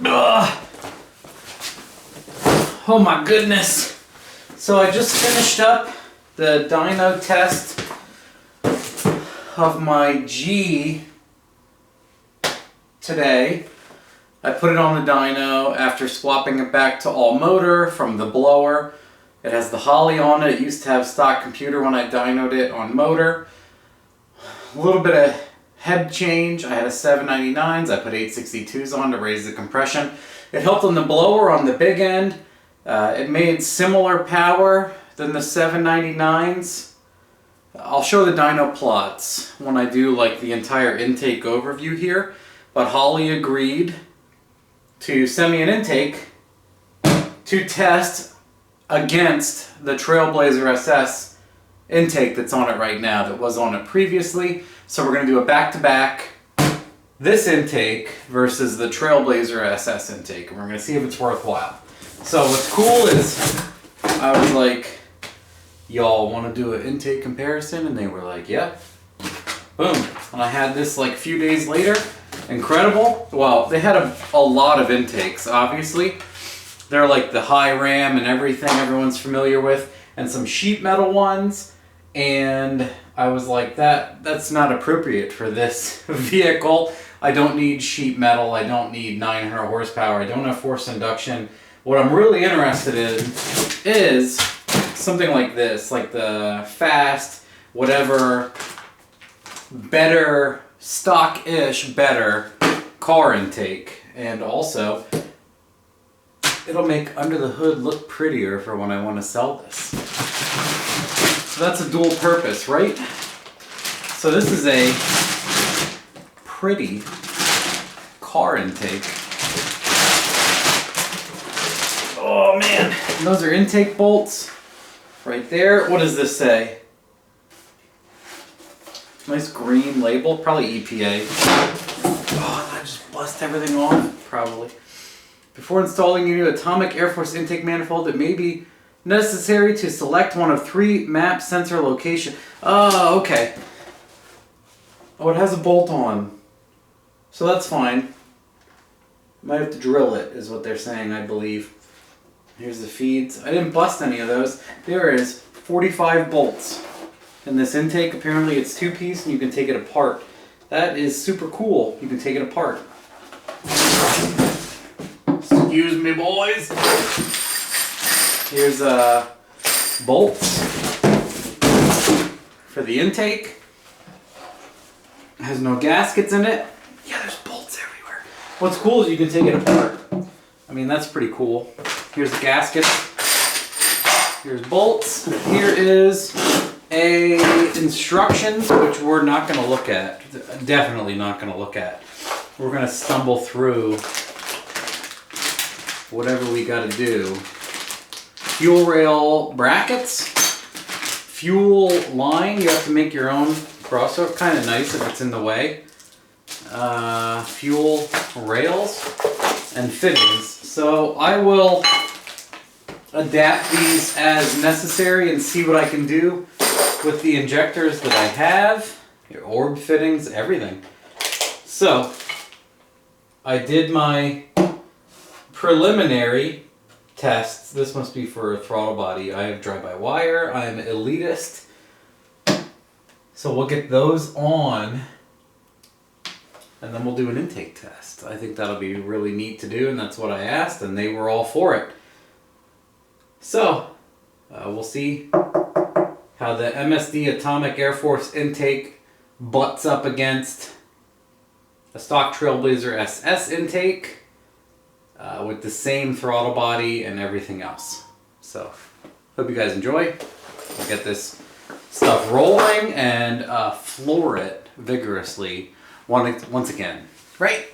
Ugh. Oh my goodness. So I just finished up the dyno test of my G today. I put it on the dyno after swapping it back to all motor from the blower. It has the Holley on it. It used to have stock computer when I dynoed it on motor. A little bit of head change. I had a 799s. I put 862s on to raise the compression. It helped on the blower on the big end. It made similar power than the 799s. I'll show the dyno plots when I do like the entire intake overview here. But Holley agreed to send me an intake to test against the Trailblazer SS intake that's on it right now that was on it previously. So we're going to do a back-to-back, this intake versus the Trailblazer SS intake, and we're going to see if it's worthwhile. So what's cool is I was like, y'all want to do an intake comparison? And they were like, yeah. Boom. And I had this like a few days later. Incredible. Well, they had a lot of intakes, obviously. They're like the high ram and everything everyone's familiar with, and some sheet metal ones. And I was like, that's not appropriate for this vehicle. I don't need sheet metal. I don't need 900 horsepower. I don't have forced induction. What I'm really interested in is something like this, like the fast, whatever, better, stock-ish, better car intake. And also, it'll make under the hood look prettier for when I want to sell this. So that's a dual purpose, right? So this is a pretty car intake. Oh man, and those are intake bolts right there. What does this say? Nice green label, probably EPA. Oh, did I just bust everything off? Probably. Before installing your new Atomic Air Force intake manifold, it may be necessary to select one of 3 map sensor location. Oh, okay. Oh, it has a bolt on. So that's fine. Might have to drill it, is what they're saying, I believe. Here's the feeds. I didn't bust any of those. There is 45 bolts in this intake. Apparently it's 2-piece and you can take it apart. That is super cool. You can take it apart. Excuse me, boys. Here's bolts for the intake. It has no gaskets in it. Yeah, there's bolts everywhere. What's cool is you can take it apart. I mean, that's pretty cool. Here's the gaskets. Here's bolts. Here is instructions, which we're not going to look at. Definitely not going to look at. We're going to stumble through whatever we got to do. Fuel rail brackets. Fuel line. You have to make your own crossover. Kind of nice if it's in the way. Fuel rails and fittings. So I will adapt these as necessary and see what I can do with the injectors that I have, your orb fittings, everything. So I did my preliminary tests. This must be for a throttle body. I have drive-by-wire. I'm elitist. So we'll get those on and then we'll do an intake test. I think that'll be really neat to do, and that's what I asked, and they were all for it. So, we'll see how the MSD Atomic Air Force intake butts up against a stock Trailblazer SS intake with the same throttle body and everything else. So, hope you guys enjoy. We'll get this stuff rolling and floor it vigorously once again. Right?